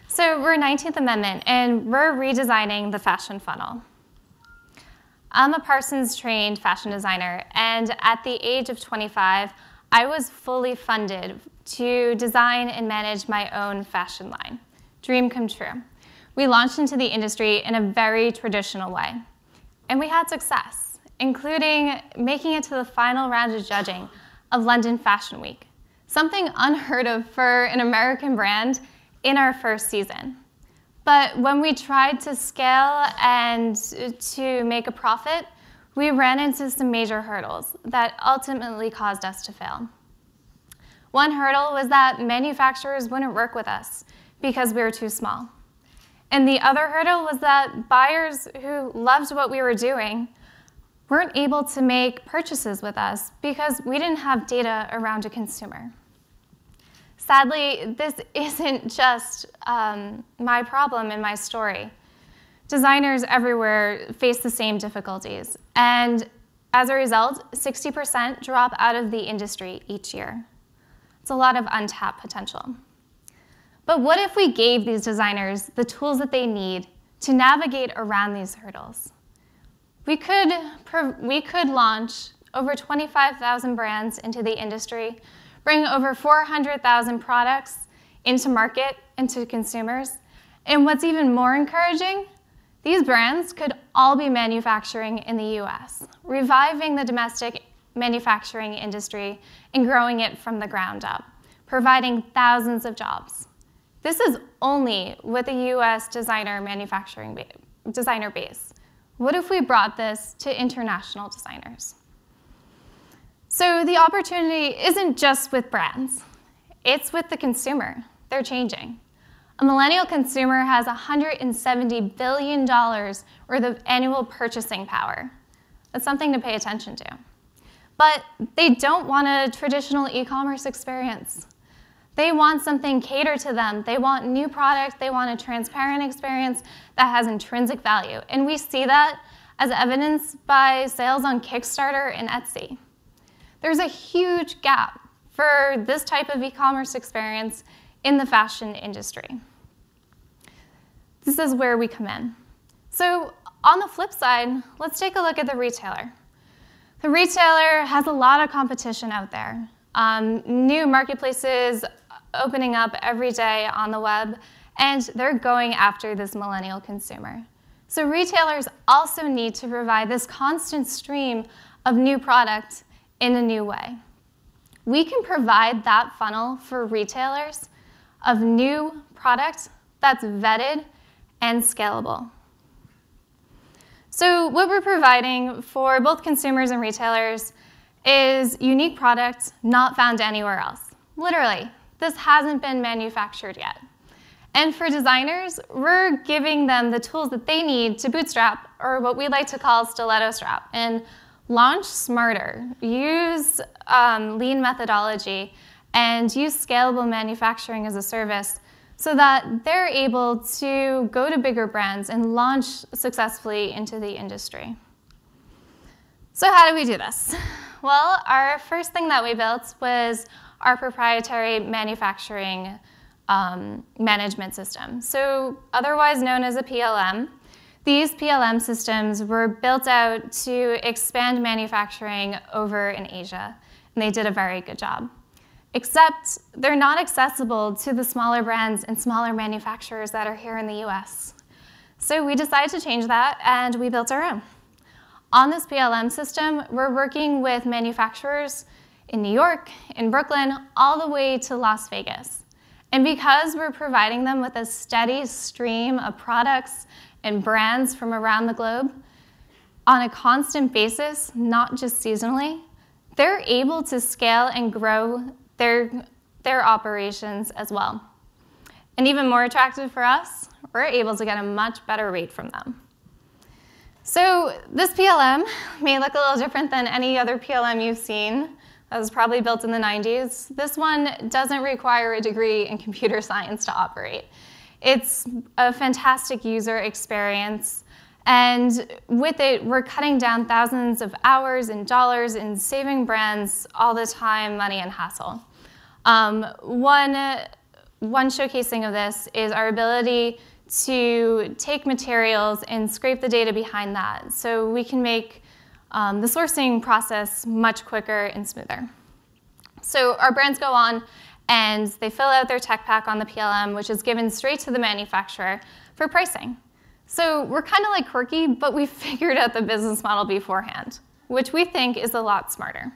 So we're 19th Amendment, and we're redesigning the fashion funnel. I'm a Parsons-trained fashion designer, and at the age of 25, I was fully funded to design and manage my own fashion line. Dream come true. We launched into the industry in a very traditional way, and we had success, including making it to the final round of judging of London Fashion Week, something unheard of for an American brand in our first season. But when we tried to scale and to make a profit, we ran into some major hurdles that ultimately caused us to fail. One hurdle was that manufacturers wouldn't work with us because we were too small. And the other hurdle was that buyers who loved what we were doing weren't able to make purchases with us because we didn't have data around a consumer. Sadly, this isn't just my problem and my story. Designers everywhere face the same difficulties, and as a result, 60% drop out of the industry each year. It's a lot of untapped potential. But what if we gave these designers the tools that they need to navigate around these hurdles? We could launch over 25,000 brands into the industry, bring over 400,000 products into market and to consumers. And what's even more encouraging, these brands could all be manufacturing in the US, reviving the domestic manufacturing industry and growing it from the ground up, providing thousands of jobs. This is only with a US designer base. What if we brought this to international designers? So the opportunity isn't just with brands, it's with the consumer. They're changing. A millennial consumer has $170 billion worth of annual purchasing power. That's something to pay attention to. But they don't want a traditional e-commerce experience. They want something catered to them. They want new products. They want a transparent experience that has intrinsic value. And we see that as evidenced by sales on Kickstarter and Etsy. There's a huge gap for this type of e-commerce experience in the fashion industry. This is where we come in. So on the flip side, let's take a look at the retailer. The retailer has a lot of competition out there. New marketplaces opening up every day on the web, and they're going after this millennial consumer. So retailers also need to provide this constant stream of new product in a new way. We can provide that funnel for retailers of new product that's vetted and scalable. So what we're providing for both consumers and retailers is unique products not found anywhere else. Literally, this hasn't been manufactured yet. And for designers, we're giving them the tools that they need to bootstrap, or what we like to call stiletto strap, and launch smarter, use lean methodology, and use scalable manufacturing as a service so that they're able to go to bigger brands and launch successfully into the industry. So how do we do this? Well, our first thing that we built was our proprietary manufacturing management system, so otherwise known as a PLM. These PLM systems were built out to expand manufacturing over in Asia, and they did a very good job. Except they're not accessible to the smaller brands and smaller manufacturers that are here in the US. So we decided to change that, and we built our own. On this PLM system, we're working with manufacturers in New York, in Brooklyn, all the way to Las Vegas. And because we're providing them with a steady stream of products and brands from around the globe on a constant basis, not just seasonally, they're able to scale and grow their operations as well. And even more attractive for us, we're able to get a much better rate from them. So this PLM may look a little different than any other PLM you've seen. That was probably built in the 90s. This one doesn't require a degree in computer science to operate. It's a fantastic user experience, and with it, we're cutting down thousands of hours and dollars and saving brands all the time, money, and hassle. One one showcasing of this is our ability to take materials and scrape the data behind that, so we can make the sourcing process much quicker and smoother. So our brands go on and they fill out their tech pack on the PLM, which is given straight to the manufacturer for pricing. So we're kind of like quirky, but we figured out the business model beforehand, which we think is a lot smarter.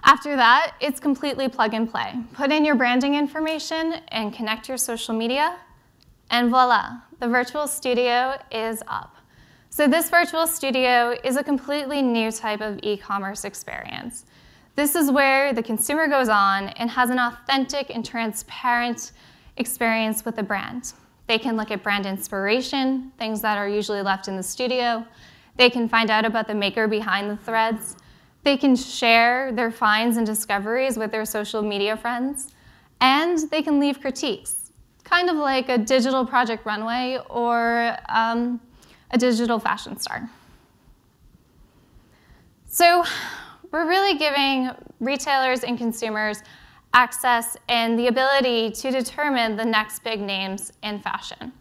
After that, it's completely plug and play. Put in your branding information and connect your social media, and voila, the virtual studio is up. So this virtual studio is a completely new type of e-commerce experience. This is where the consumer goes on and has an authentic and transparent experience with the brand. They can look at brand inspiration, things that are usually left in the studio. They can find out about the maker behind the threads. They can share their finds and discoveries with their social media friends. And they can leave critiques, kind of like a digital project runway or a digital fashion star. So we're really giving retailers and consumers access and the ability to determine the next big names in fashion.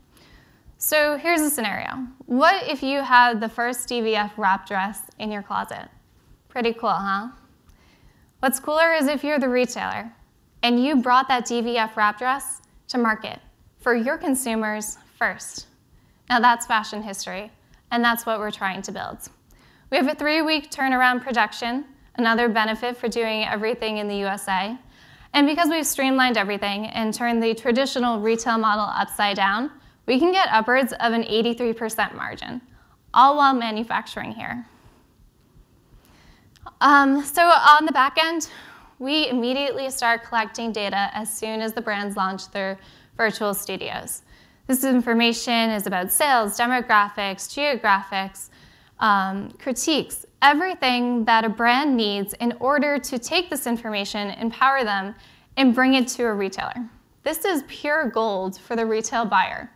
So here's a scenario. What if you had the first DVF wrap dress in your closet? Pretty cool, huh? What's cooler is if you're the retailer and you brought that DVF wrap dress to market for your consumers first. Now that's fashion history, and that's what we're trying to build. We have a 3-week turnaround production, another benefit for doing everything in the USA. And because we've streamlined everything and turned the traditional retail model upside down, we can get upwards of an 83% margin, all while manufacturing here. So on the back end, we immediately start collecting data as soon as the brands launch their virtual studios. This information is about sales, demographics, geographics, critiques, everything that a brand needs in order to take this information, empower them, and bring it to a retailer. This is pure gold for the retail buyer.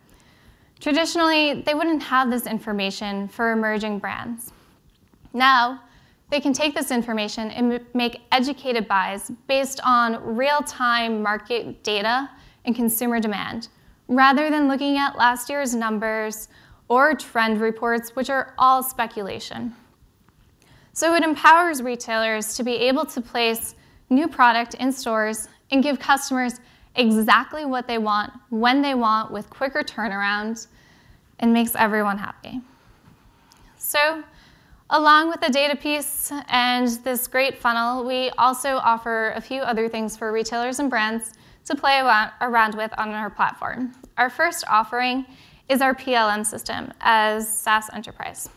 Traditionally, they wouldn't have this information for emerging brands. Now, they can take this information and make educated buys based on real-time market data and consumer demand, rather than looking at last year's numbers or trend reports, which are all speculation. So it empowers retailers to be able to place new product in stores and give customers exactly what they want, when they want, with quicker turnaround, and makes everyone happy. So along with the data piece and this great funnel, we also offer a few other things for retailers and brands to play around with on our platform. Our first offering is our PLM system as SaaS enterprise.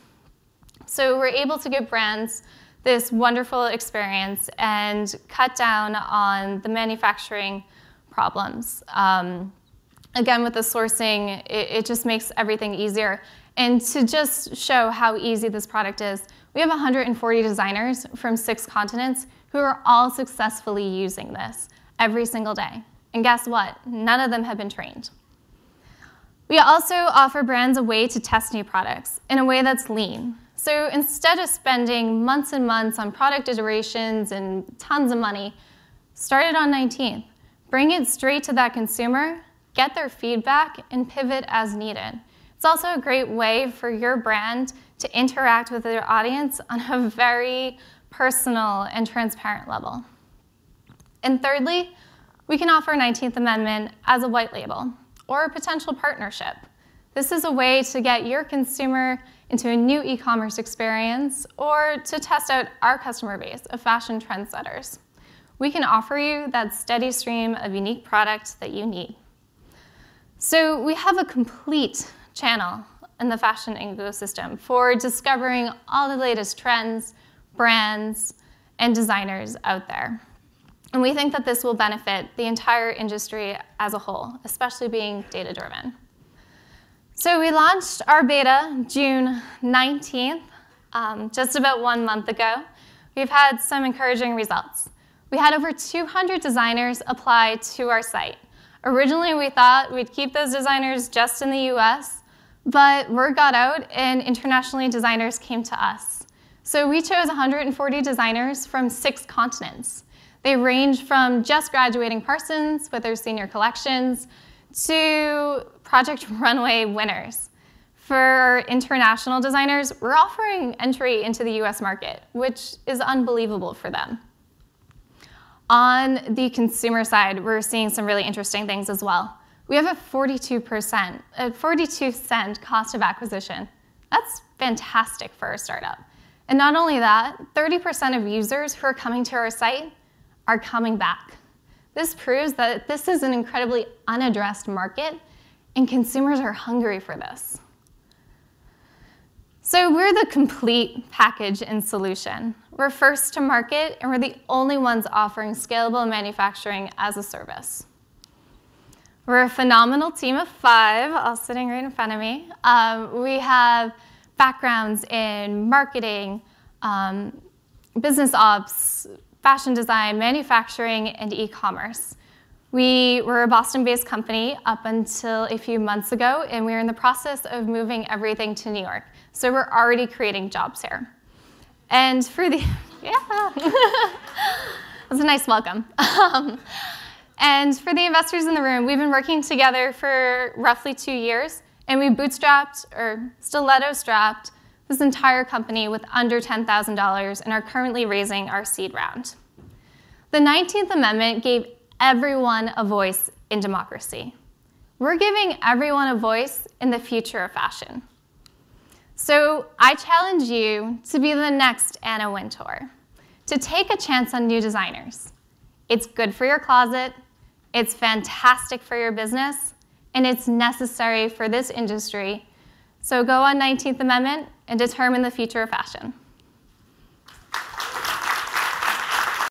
So we're able to give brands this wonderful experience and cut down on the manufacturing problems. Again, with the sourcing, it just makes everything easier. And to just show how easy this product is, we have 140 designers from 6 continents who are all successfully using this every single day. And guess what? None of them have been trained. We also offer brands a way to test new products in a way that's lean. So instead of spending months and months on product iterations and tons of money, start it on 19th. Bring it straight to that consumer, get their feedback, and pivot as needed. It's also a great way for your brand to interact with their audience on a very personal and transparent level. And thirdly, we can offer 19th Amendment as a white label or a potential partnership. This is a way to get your consumer into a new e-commerce experience or to test out our customer base of fashion trendsetters. We can offer you that steady stream of unique products that you need. So we have a complete channel in the fashion ecosystem for discovering all the latest trends, brands, and designers out there. And we think that this will benefit the entire industry as a whole, especially being data-driven. So we launched our beta June 19th, just about 1 month ago. We've had some encouraging results. We had over 200 designers apply to our site. Originally, we thought we'd keep those designers just in the US, but word got out and internationally designers came to us. So we chose 140 designers from 6 continents. They range from just graduating Parsons with their senior collections to Project Runway winners. For international designers, we're offering entry into the US market, which is unbelievable for them. On the consumer side, we're seeing some really interesting things as well. We have a 42-cent cost of acquisition. That's fantastic for a startup. And not only that, 30% of users who are coming to our site are coming back. This proves that this is an incredibly unaddressed market, and consumers are hungry for this. So we're the complete package and solution. We're first to market, and we're the only ones offering scalable manufacturing as a service. We're a phenomenal team of 5, all sitting right in front of me. We have backgrounds in marketing, business ops, fashion design, manufacturing, and e-commerce. We were a Boston-based company up until a few months ago, and we're in the process of moving everything to New York. So we're already creating jobs here. And for the, yeah, that's a nice welcome. And for the investors in the room, we've been working together for roughly 2 years, and we bootstrapped, or stiletto-strapped, this entire company with under $10,000 and are currently raising our seed round. The 19th Amendment gave everyone a voice in democracy. We're giving everyone a voice in the future of fashion. So I challenge you to be the next Anna Wintour, to take a chance on new designers. It's good for your closet, it's fantastic for your business, and it's necessary for this industry. So go on 19th Amendment and determine the future of fashion.